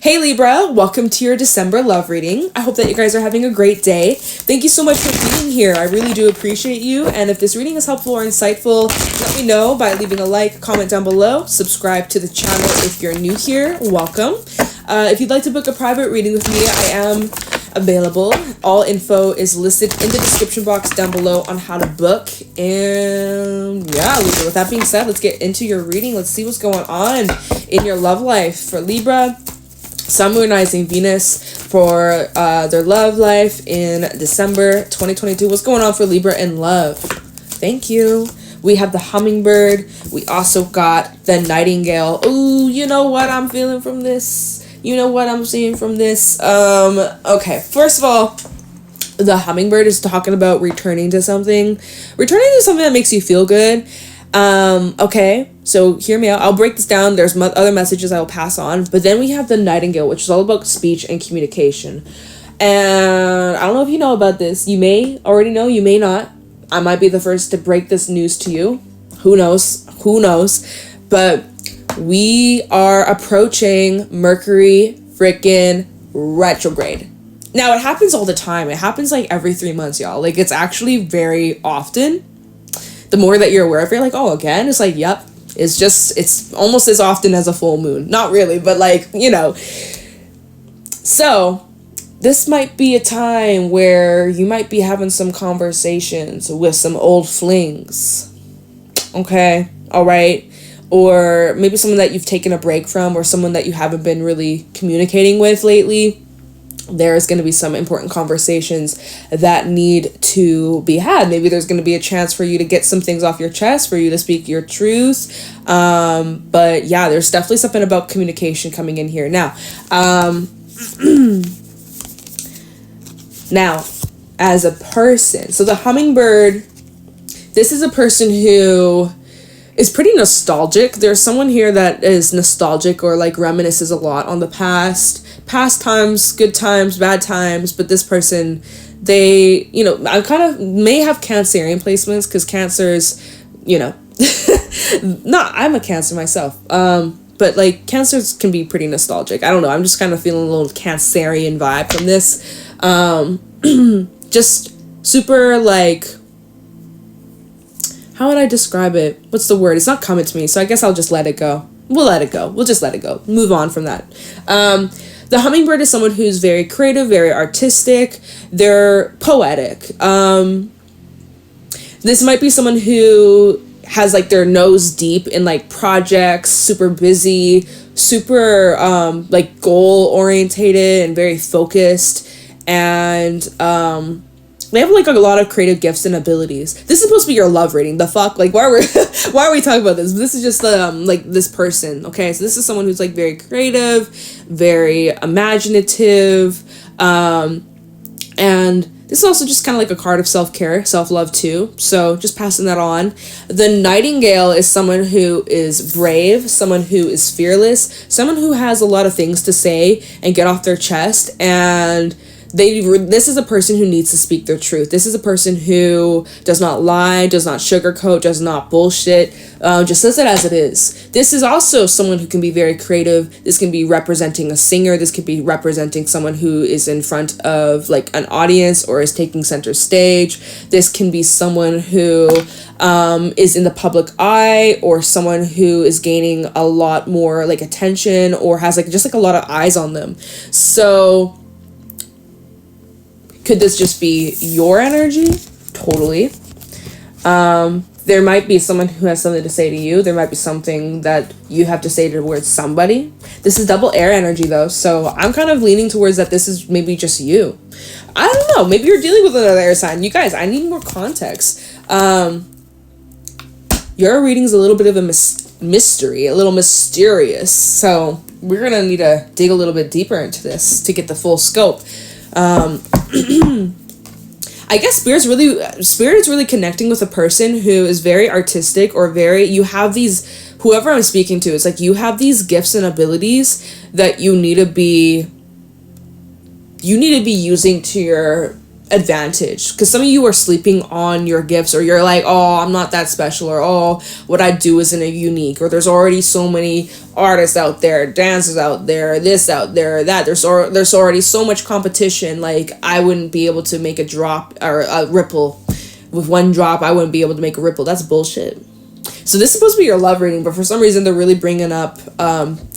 Hey Libra, welcome to your December love reading. I hope that you guys are having a great day. Thank you so much for being here. I really do appreciate you. And if this reading is helpful or insightful, let me know by leaving a like, comment down below, subscribe to the channel if you're new here. Welcome. If you'd like to book a private reading with me, I am available. All info is listed in the description box down below on how to book. And yeah, Libra, with that being said, let's get into your reading. Let's see what's going on in your love life. For Libra, Sun, Moon, Rising, Venus for their love life in December 2022. What's going on for Libra in love? Thank you. We have the hummingbird. We also got the nightingale. Ooh, you know what I'm feeling from this? You know what I'm seeing from this? Okay, first of all, the hummingbird is talking about returning to something. Returning to something that makes you feel good. Okay, so hear me out. I'll break this down. There's other messages I will pass on. But then we have the nightingale, which is all about speech and communication. And I don't know if you know about this. You may already know, you may not. I might be the first to break this news to you. Who knows? Who knows? But we are approaching Mercury freaking retrograde. Now, it happens all the time. It happens like every 3 months, y'all. Like, it's actually very often. The more that you're aware of it, you're like, oh, again? It's like, yep. It's almost as often as a full moon. Not really, but like, you know. So, this might be a time where you might be having some conversations with some old flings. Okay? All right? Or maybe someone that you've taken a break from, or someone that you haven't been really communicating with lately. There's going to be some important conversations that need to be had. Maybe there's going to be a chance for you to get some things off your chest, for you to speak your truth. But yeah, there's definitely something about communication coming in here. Now, now, as a person, so the hummingbird, this is a person who is pretty nostalgic. There's someone here that is nostalgic or like reminisces a lot on the past times, good times, bad times. But this person, they, you know, I kind of may have Cancerian placements because Cancers, you know, I'm a Cancer myself. But like Cancers can be pretty nostalgic. I don't know. I'm just kind of feeling a little Cancerian vibe from this. Just super like, how would I describe it? What's the word? It's not coming to me, so I guess I'll just let it go. We'll let it go. We'll just let it go. Move on from that. The hummingbird is someone who's very creative, very artistic. They're poetic. This might be someone who has like their nose deep in like projects, super busy, super like goal orientated and very focused, and they have like a lot of creative gifts and abilities. This is supposed to be your love reading. The fuck? Like, why are we talking about this? This is just like this person. Okay, so this is someone who's like very creative, very imaginative, and this is also just kind of like a card of self-care, self-love too. So just passing that on. The nightingale is someone who is brave, someone who is fearless, someone who has a lot of things to say and get off their chest, and this is a person who needs to speak their truth. This is a person who does not lie, does not sugarcoat, does not bullshit, just says it as it is. This is also someone who can be very creative. This can be representing a singer. This could be representing someone who is in front of like an audience or is taking center stage. This can be someone who is in the public eye, or someone who is gaining a lot more like attention, or has like just like a lot of eyes on them. So could this just be your energy? Totally. There might be someone who has something to say to you. There might be something that you have to say towards somebody. This is double air energy though, so I'm kind of leaning towards that this is maybe just you. I don't know. Maybe you're dealing with another air sign. You guys, I need more context. Your reading's a little bit of a mystery, a little mysterious. So we're going to need to dig a little bit deeper into this to get the full scope. I guess Spirit is really connecting with a person who is very artistic, or you have these, whoever I'm speaking to, it's like you have these gifts and abilities that you need to be using to your advantage, because some of you are sleeping on your gifts, or you're like, oh, I'm not that special, or oh, what I do isn't unique, or there's already so many artists out there, dancers out there, this out there, that there's already so much competition, like I wouldn't be able to make a drop or a ripple. With one drop I wouldn't be able to make a ripple. That's bullshit. So this is supposed to be your love reading, but for some reason they're really bringing up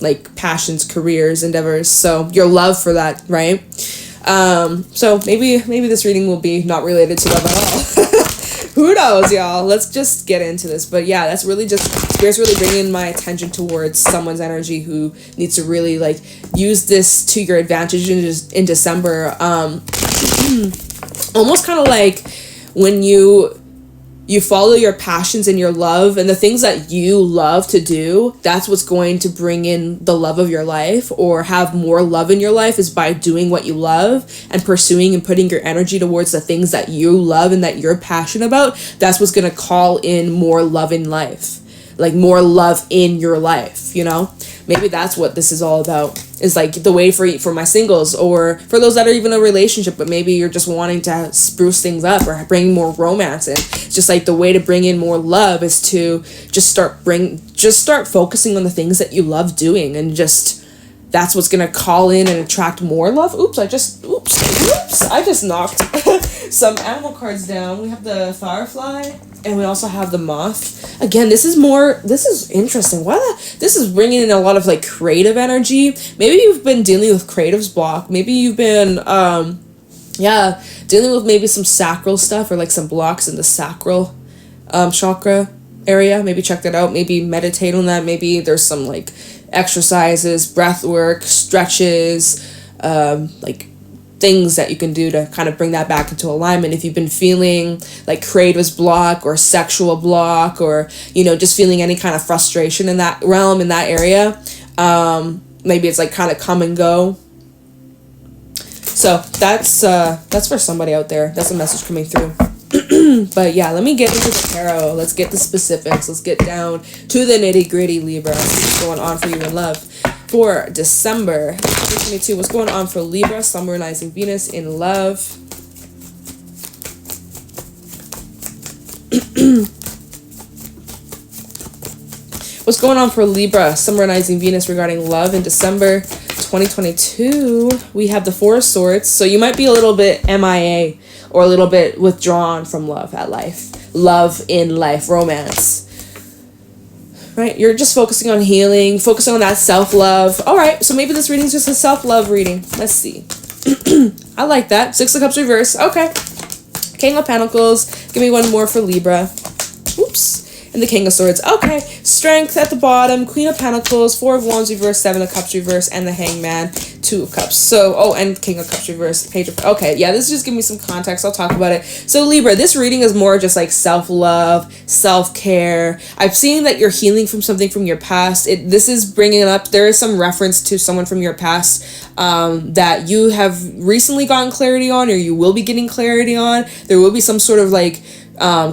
like passions, careers, endeavors, so your love for that, right? So maybe this reading will be not related to love at all. Who knows, y'all? Let's just get into this. But yeah, that's really just Spirit's really bringing my attention towards someone's energy who needs to really like use this to your advantage in December. Almost kind of like when you follow your passions and your love and the things that you love to do, that's what's going to bring in the love of your life, or have more love in your life, is by doing what you love and pursuing and putting your energy towards the things that you love and that you're passionate about. That's what's going to call in more love in life, like more love in your life, you know? Maybe that's what this is all about, is like the way for my singles, or for those that are even in a relationship, but maybe you're just wanting to spruce things up or bring more romance in. It's just like the way to bring in more love is to just start focusing on the things that you love doing, and just that's what's gonna call in and attract more love. I just knocked some animal cards down. We have the firefly, and we also have the moth. Again, this is interesting. This is bringing in a lot of like creative energy. Maybe you've been dealing with creative's block. Maybe you've been dealing with maybe some sacral stuff, or like some blocks in the sacral chakra area. Maybe check that out. Maybe meditate on that. Maybe there's some like exercises, breath work, stretches, like things that you can do to kind of bring that back into alignment. If you've been feeling like creative's block or sexual block, or just feeling any kind of frustration in that realm, in that area, maybe it's like kind of come and go. So that's for somebody out there. That's a message coming through. But yeah, let me get into the tarot. Let's get the specifics. Let's get down to the nitty gritty, Libra. What's going on for you in love for December 2022? What's going on for Libra, Sun, Moon, Rising, Venus in love? What's going on for Libra, Sun, Moon, Rising, Venus regarding love in December 2022? We have the Four of Swords. So you might be a little bit MIA, or a little bit withdrawn from love in life, romance. Right? You're just focusing on healing, focusing on that self-love. All right, so maybe this reading is just a self-love reading. Let's see. I like that. Six of Cups reverse. Okay. King of Pentacles. Give me one more for Libra. Oops. And the King of Swords. Okay. Strength at the bottom. Queen of Pentacles. Four of Wands reverse. Seven of Cups reverse. And the Hangman. Two of Cups. So, and King of Cups reverse. Page of... Okay, yeah, this is just giving me some context. I'll talk about it. So, Libra, this reading is more just like self-love, self-care. I've seen that you're healing from something from your past. This is bringing up... There is some reference to someone from your past that you have recently gotten clarity on, or you will be getting clarity on. There will be some sort of like...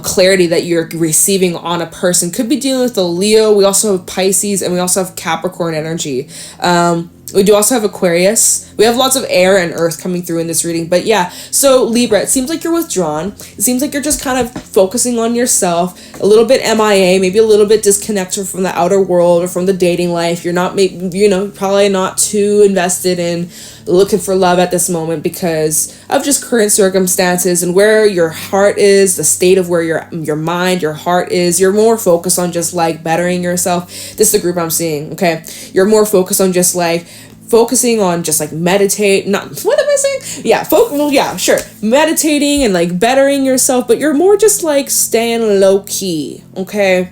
clarity that you're receiving on a person. Could be dealing with the Leo. We also have Pisces, and we also have Capricorn energy. We do also have Aquarius. We have lots of air and earth coming through in this reading. But yeah, so Libra, it seems like you're withdrawn. It seems like you're just kind of focusing on yourself, a little bit MIA, maybe a little bit disconnected from the outer world or from the dating life. You're not, probably not too invested in looking for love at this moment because of just current circumstances and where your heart is, the state of where your mind, your heart is. You're more focused on just like bettering yourself. This is the group I'm seeing, okay? You're more focused on just like focusing on just like meditate, not, what am I saying? Yeah, sure. Meditating and like bettering yourself, but you're more just like staying low key, okay?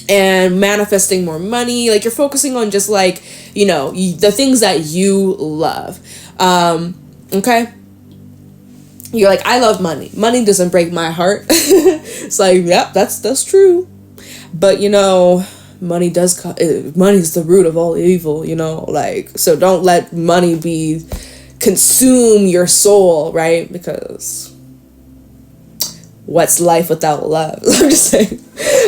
And manifesting more money. Like you're focusing on just like, the things that you love. Okay? You're like, I love money. Money doesn't break my heart. It's like, yep, that's true. But money money's the root of all evil, so don't let money consume your soul, right? Because what's life without love? I'm just saying.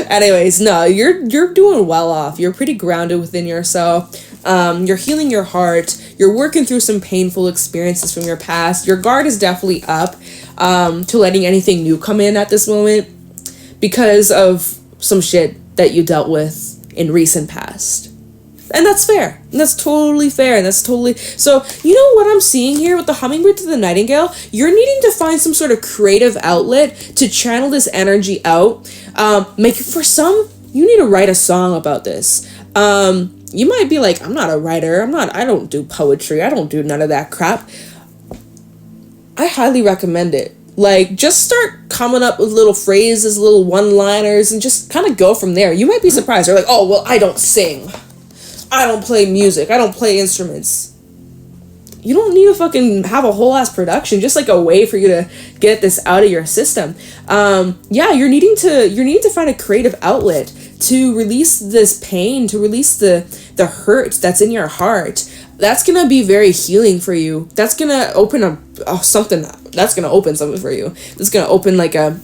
Anyways, no, you're doing well off. You're pretty grounded within yourself. You're healing your heart. You're working through some painful experiences from your past. Your guard is definitely up. to letting anything new come in at this moment because of some shit that you dealt with in recent past. And that's fair. And that's totally fair. And that's totally... So, you know what I'm seeing here with the hummingbird to the nightingale? You're needing to find some sort of creative outlet to channel this energy out. For some, you need to write a song about this. You might be like, I'm not a writer. I don't do poetry. I don't do none of that crap. I highly recommend it. Like, just start coming up with little phrases, little one-liners, and just kind of go from there. You might be surprised. They're like, oh, well, I don't sing. I don't play music. I don't play instruments. You don't need to fucking have a whole ass production. Just like a way for you to get this out of your system. You're needing to find a creative outlet to release this pain, to release the hurt that's in your heart. That's gonna be very healing for you. That's gonna open something. That's gonna open something for you. It's gonna open like a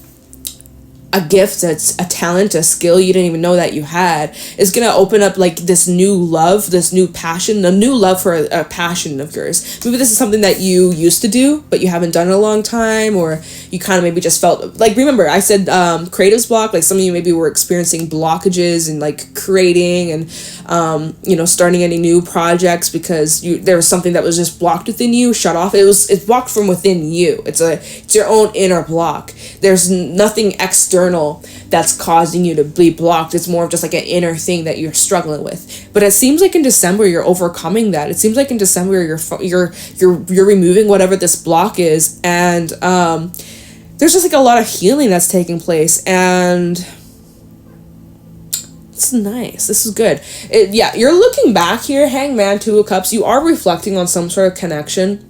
gift, that's a talent, a skill you didn't even know that you had. Is gonna open up like this new love, this new passion, a new love for a passion of yours. Maybe this is something that you used to do, but you haven't done in a long time, or you kind of maybe just felt like, remember I said creative's block, like some of you maybe were experiencing blockages in like creating and starting any new projects because there was something that was just blocked within you, shut off. It's blocked from within you. It's your own inner block. There's nothing external that's causing you to be blocked. It's more of just like an inner thing that you're struggling with. But it seems like in December you're overcoming that. It seems like in December you're removing whatever this block is, and there's just like a lot of healing that's taking place, and it's nice. This is good. You're looking back here, Hangman, Two of Cups. You are reflecting on some sort of connection.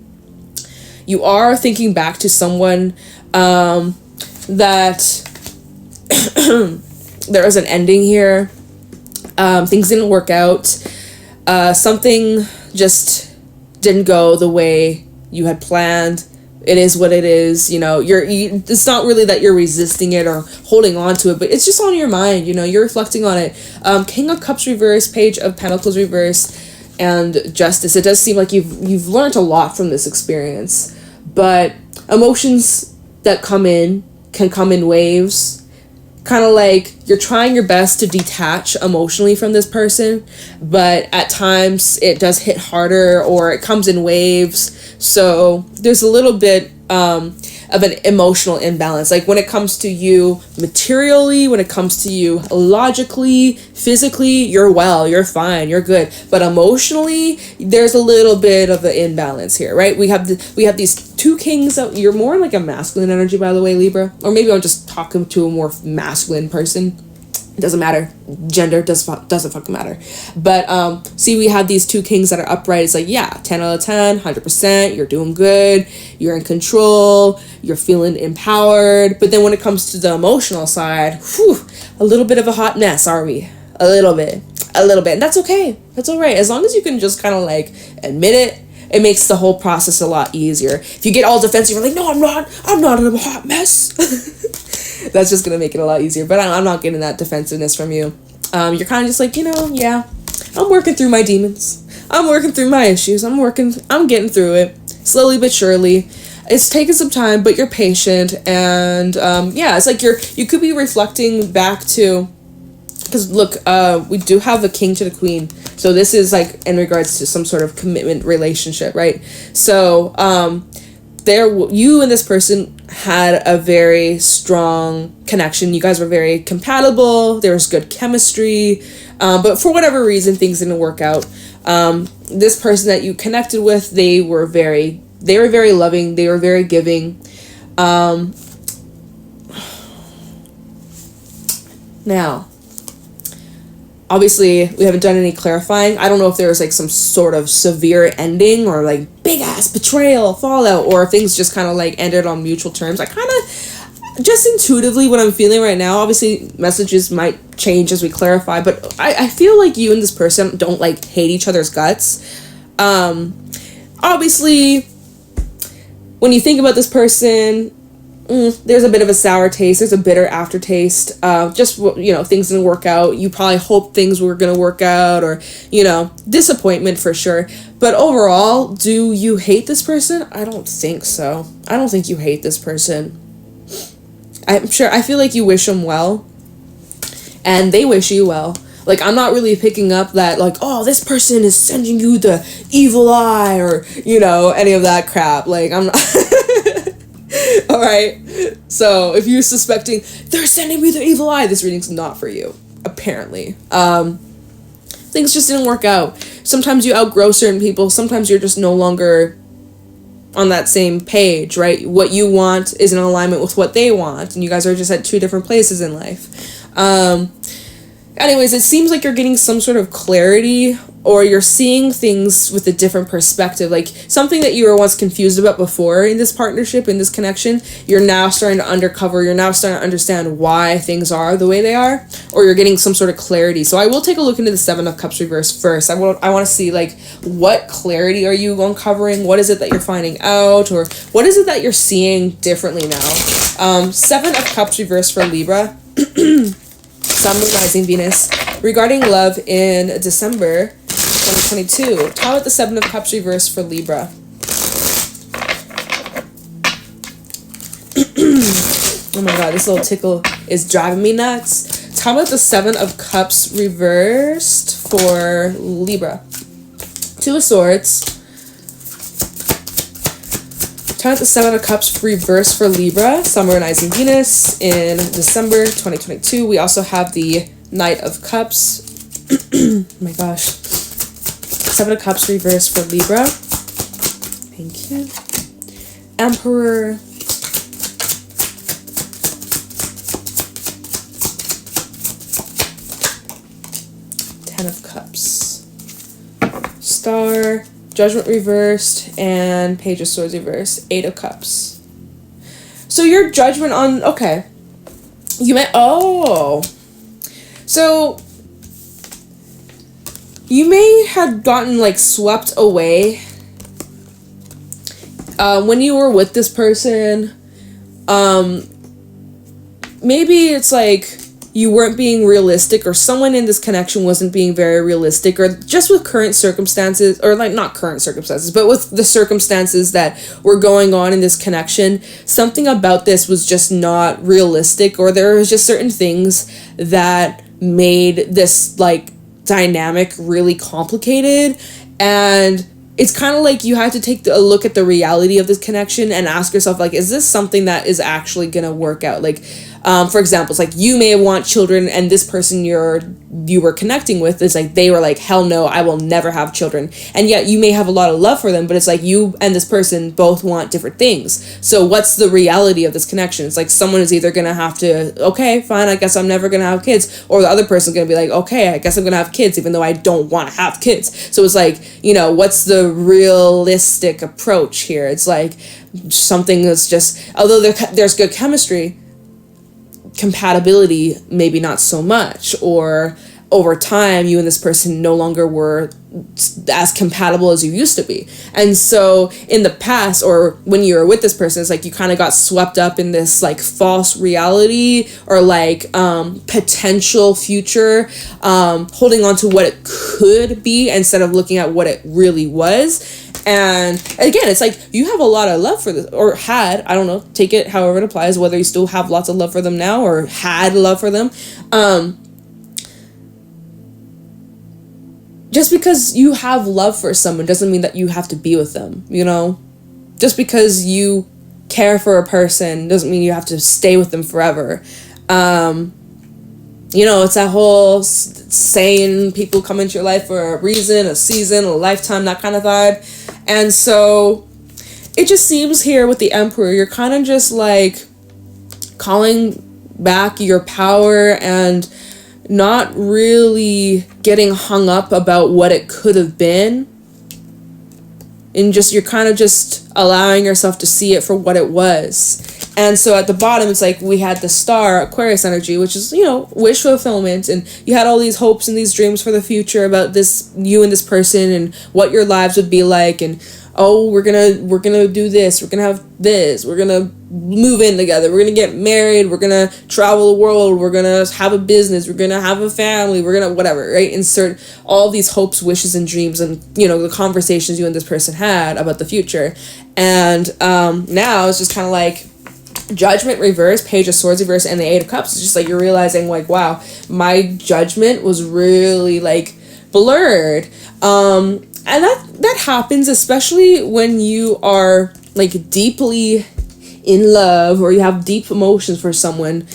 You are thinking back to someone that there was an ending here. Things didn't work out. Something just didn't go the way you had planned. It is what it is. It's not really that you're resisting it or holding on to it, but it's just on your mind. You're reflecting on it. King of Cups reverse, Page of Pentacles reverse, and Justice. It does seem like you've learned a lot from this experience, but emotions that can come in waves. Kind of like you're trying your best to detach emotionally from this person, but at times it does hit harder or it comes in waves. So there's a little bit of an emotional imbalance. Like when it comes to you materially, when it comes to you logically, physically, you're fine, you're good. But emotionally, there's a little bit of an imbalance here, right? We have these two kings. You're more like a masculine energy, by the way, Libra. Or maybe I'm just talking to a more masculine person. It doesn't matter. Gender doesn't fucking matter. But see, we have these two kings that are upright. It's like, 10 out of 10, 100%. You're doing good. You're in control. You're feeling empowered. But then when it comes to the emotional side, a little bit of a hot mess, are we? A little bit. And that's okay. That's all right. As long as you can just kind of like admit it, it makes the whole process a lot easier. If you get all defensive, you're like, no, I'm not in a hot mess. That's just going to make it a lot easier. But I'm not getting that defensiveness from you. You're kind of just like, I'm working through my demons. I'm working through my issues. I'm getting through it. Slowly but surely. It's taking some time, but you're patient. And it's like you could be reflecting back to, because look, we do have the king to the queen. So this is like in regards to some sort of commitment relationship, right? So you and this person had a very strong connection. You guys were very compatible. There was good chemistry, but for whatever reason, things didn't work out. This person that you connected with, they were very loving. They were very giving. Now, obviously, we haven't done any clarifying. I don't know if there was like some sort of severe ending or like big ass betrayal, fallout, or if things just kind of like ended on mutual terms. I kind of, just intuitively what I'm feeling right now, obviously messages might change as we clarify, but I feel like you and this person don't like hate each other's guts. Obviously, when you think about this person, there's a bit of a sour taste. There's a bitter aftertaste. Just, things didn't work out. You probably hoped things were going to work out, or, disappointment for sure. But overall, do you hate this person? I don't think so. I don't think you hate this person. I feel like you wish them well, and they wish you well. Like, I'm not really picking up that, like, oh, this person is sending you the evil eye, or, any of that crap. Like, I'm not... Alright? So, if you're suspecting, they're sending me the evil eye, this reading's not for you. Apparently. Things just didn't work out. Sometimes you outgrow certain people. Sometimes you're just no longer on that same page, right? What you want is in alignment with what they want, and you guys are just at two different places in life. Anyways, it seems like you're getting some sort of clarity, or you're seeing things with a different perspective. Like, something that you were once confused about before in this partnership, in this connection, you're now starting to uncover, you're now starting to understand why things are the way they are, or you're getting some sort of clarity. So I will take a look into the Seven of Cups reverse first. I want to see, like, what clarity are you uncovering? What is it that you're finding out? Or what is it that you're seeing differently now? Seven of Cups reverse for Libra. Sun, Moon, Rising, Venus. Regarding love in December 2022. How about the Seven of Cups reverse for Libra? Oh my god, this little tickle is driving me nuts. How about the Seven of Cups reversed for Libra? Two of Swords. How about the Seven of Cups reversed for Libra, Sun, Moon, Rising, Venus in December 2022. We also have the Knight of Cups. Oh my gosh. Seven of Cups reversed for Libra. Thank you. Emperor. Ten of Cups. Star. Judgment reversed, and Page of Swords reversed. Eight of Cups. So your judgment on... Okay. You may... Oh. So... You may have gotten, like, swept away when you were with this person. Maybe it's like you weren't being realistic, or someone in this connection wasn't being very realistic, or just with current circumstances, or like not current circumstances, but with the circumstances that were going on in this connection, something about this was just not realistic, or there was just certain things that made this like dynamic really complicated. And it's kind of like you have to take a look at the reality of this connection and ask yourself, like, is this something that is actually gonna work out? Like, for example, it's like you may want children, and this person you were connecting with is like, they were like, hell no, I will never have children. And yet you may have a lot of love for them, but it's like you and this person both want different things. So what's the reality of this connection? It's like someone is either gonna have to, okay, fine, I guess I'm never gonna have kids, or the other person's gonna be like, okay, I guess I'm gonna have kids even though I don't want to have kids. So it's like, what's the realistic approach here? It's like something that's just, although there's good chemistry, compatibility maybe not so much, or over time you and this person no longer were as compatible as you used to be. And so in the past, or when you were with this person, it's like you kind of got swept up in this like false reality, or like potential future, holding on to what it could be instead of looking at what it really was. And again, it's like you have a lot of love for this, or had, I don't know, take it however it applies, whether you still have lots of love for them now or had love for them. Just because you have love for someone doesn't mean that you have to be with them, Just because you care for a person doesn't mean you have to stay with them forever. It's that whole saying, people come into your life for a reason, a season, a lifetime, that kind of vibe. And so it just seems here with the Emperor, you're kind of just like calling back your power and not really getting hung up about what it could have been. And you're kind of just allowing yourself to see it for what it was. And so at the bottom, it's like we had the Star, Aquarius energy, which is, wish fulfillment. And you had all these hopes and these dreams for the future about this, you and this person, and what your lives would be like. And oh, we're gonna do this, we're gonna have this, we're gonna move in together, we're gonna get married, we're gonna travel the world, we're gonna have a business, we're gonna have a family, we're gonna whatever, right? Insert all these hopes, wishes, and dreams, and the conversations you and this person had about the future. And now it's just kind of like Judgment reverse, Page of Swords reverse, and the Eight of Cups. It's just like you're realizing, like, wow, my judgment was really like blurred. And that happens especially when you are like deeply in love, or you have deep emotions for someone.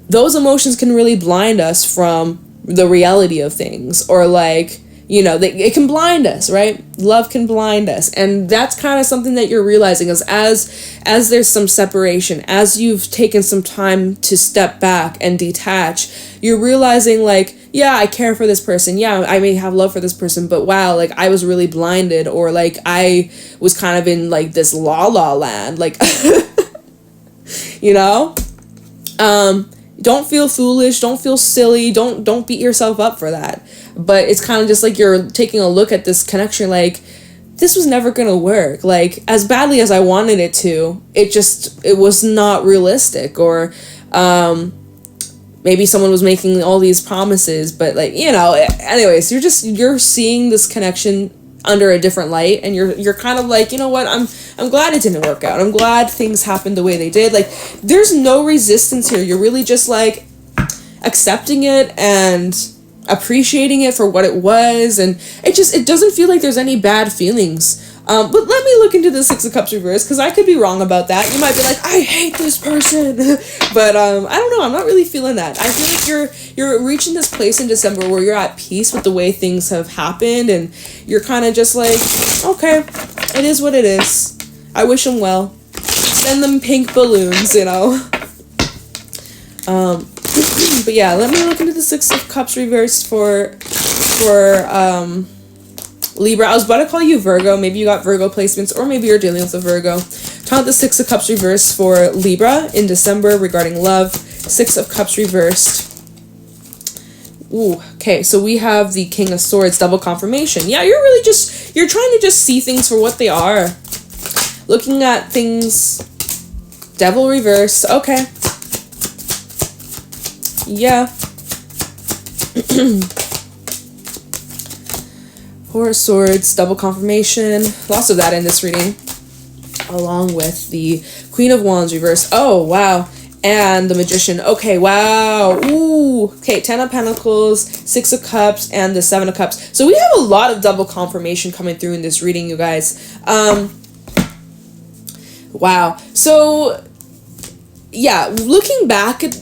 Those emotions can really blind us from the reality of things, or like, it can blind us, right? Love can blind us. And that's kind of something that you're realizing is as there's some separation, as you've taken some time to step back and detach, you're realizing like, yeah, I care for this person. Yeah, I may have love for this person, but wow, like I was really blinded, or like I was kind of in like this la la land, like, don't feel foolish, don't feel silly, don't beat yourself up for that. But it's kind of just like you're taking a look at this connection like, this was never gonna work. Like, as badly as I wanted it to, it was not realistic. Or maybe someone was making all these promises, but like, anyways, you're seeing this connection under a different light, and you're kind of like, what, I'm glad it didn't work out. I'm glad things happened the way they did. Like, there's no resistance here. You're really just like accepting it and appreciating it for what it was, and it doesn't feel like there's any bad feelings. But let me look into the Six of Cups reverse, because I could be wrong about that. You might be like, I hate this person. But I don't know, I'm not really feeling that. I feel like you're reaching this place in December where you're at peace with the way things have happened, and you're kind of just like, okay, it is what it is. I wish them well. Send them pink balloons, But yeah, let me look into the Six of Cups reversed for Libra. I was about to call you Virgo. Maybe you got Virgo placements, or maybe you're dealing with a Virgo. Count the Six of Cups reversed for Libra in December regarding love. Six of Cups reversed. Ooh, okay, so we have the King of Swords, double confirmation. Yeah, you're trying to just see things for what they are. Looking at things, Devil reverse, okay. Yeah. Four of Swords, double confirmation. Lots of that in this reading. Along with the Queen of Wands reverse. Oh, wow. And the Magician. Okay, wow. Ooh. Okay, Ten of Pentacles, Six of Cups, and the Seven of Cups. So we have a lot of double confirmation coming through in this reading, you guys. Wow. So, yeah, looking back at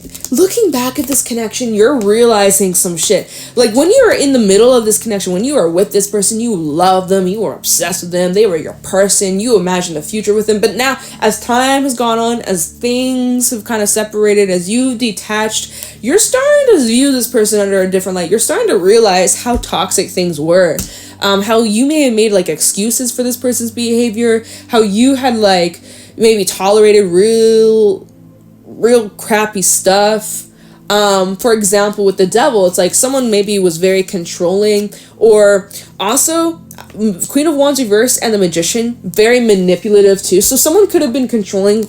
this connection, you're realizing some shit. Like, when you're in the middle of this connection, when you are with this person, you love them, you were obsessed with them, they were your person, you imagined a future with them. But now, as time has gone on, as things have kind of separated, as you've detached, you're starting to view this person under a different light. You're starting to realize how toxic things were. How you may have made, like, excuses for this person's behavior, how you had, like, maybe tolerated real crappy stuff. For example, with the Devil, it's like someone maybe was very controlling, or also Queen of Wands reverse and the Magician, very manipulative too. So someone could have been controlling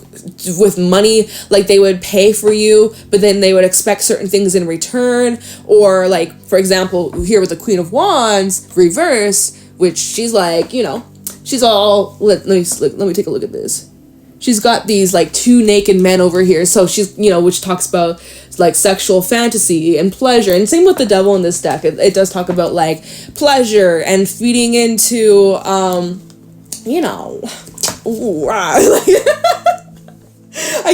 with money, like they would pay for you, but then they would expect certain things in return. Or like, for example, here with the Queen of Wands reverse, which she's like, she's all, let me take a look at this. She's got these like two naked men over here. So she's, which talks about like sexual fantasy and pleasure. And same with the Devil in this deck. It does talk about like pleasure and feeding into, I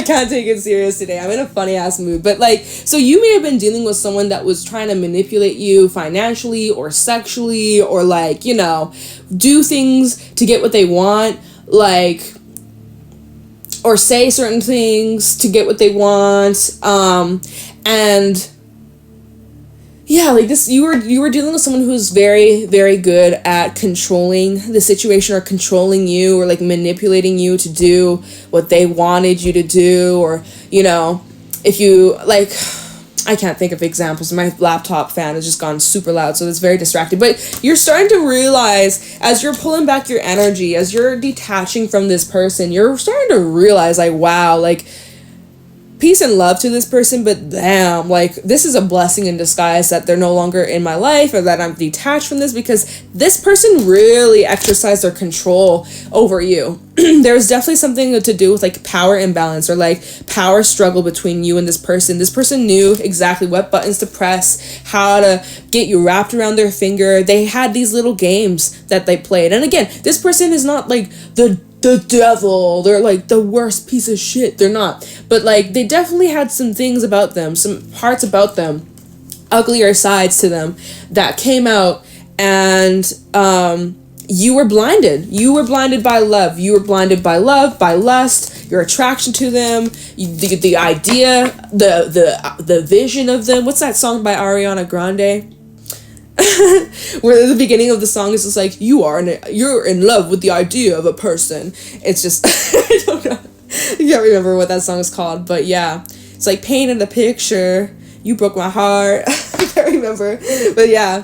can't take it serious today. I'm in a funny ass mood. But like, so you may have been dealing with someone that was trying to manipulate you financially or sexually, or like, do things to get what they want. Like, or say certain things to get what they want, and yeah, like this, you were dealing with someone who's very, very good at controlling the situation, or controlling you, or like manipulating you to do what they wanted you to do, or if you like, I can't think of examples. My laptop fan has just gone super loud, so it's very distracting. But you're starting to realize, as you're pulling back your energy, as you're detaching from this person, you're starting to realize, like, wow, like, peace and love to this person, but damn, like, this is a blessing in disguise that they're no longer in my life, or that I'm detached from this, because this person really exercised their control over you. There's definitely something to do with, like, power imbalance, or, like, power struggle between you and this person. This person knew exactly what buttons to press, how to get you wrapped around their finger. They had these little games that they played. And again, this person is not, like, the devil. They're, like, the worst piece of shit. They're not. But, like, they definitely had some things about them, some parts about them, uglier sides to them that came out, and you were blinded. You were blinded by love. You were blinded by love, by lust, your attraction to them, the idea, the vision of them. What's that song by Ariana Grande? Where the beginning of the song is just like, you're in love with the idea of a person. It's just I don't know. I can't remember what that song is called, but yeah, it's like painting the picture. You broke my heart. I can't remember, but yeah,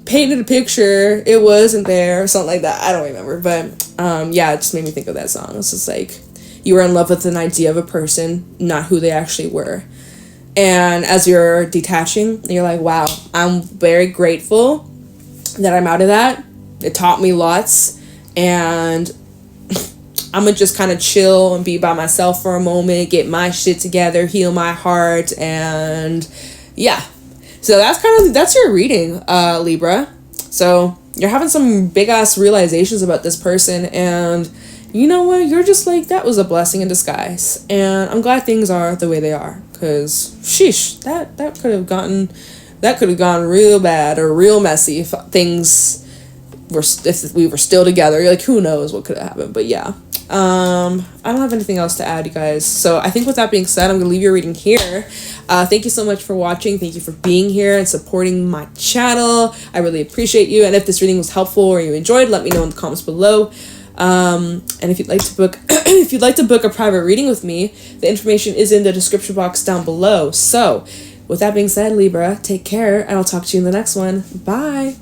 painted a picture. It wasn't there, or something like that. I don't remember, but yeah, it just made me think of that song. It's just like, you were in love with an idea of a person, not who they actually were. And as you're detaching, you're like, wow, I'm very grateful that I'm out of that. It taught me lots. And I'm going to just kind of chill and be by myself for a moment, get my shit together, heal my heart. And yeah. So that's your reading, Libra. So you're having some big ass realizations about this person. And you know what? You're just like, that was a blessing in disguise. And I'm glad things are the way they are. Because, sheesh, that could have gone real bad or real messy if if we were still together. Like, who knows what could have happened. But yeah, I don't have anything else to add, you guys. So I think with that being said, I'm gonna leave your reading here. Thank you so much for watching. Thank you for being here and supporting my channel. I really appreciate you. And if this reading was helpful or you enjoyed, let me know in the comments below. And if you'd like to book a private reading with me, the information is in the description box down below. So with that being said, Libra, take care, and I'll talk to you in the next one. Bye.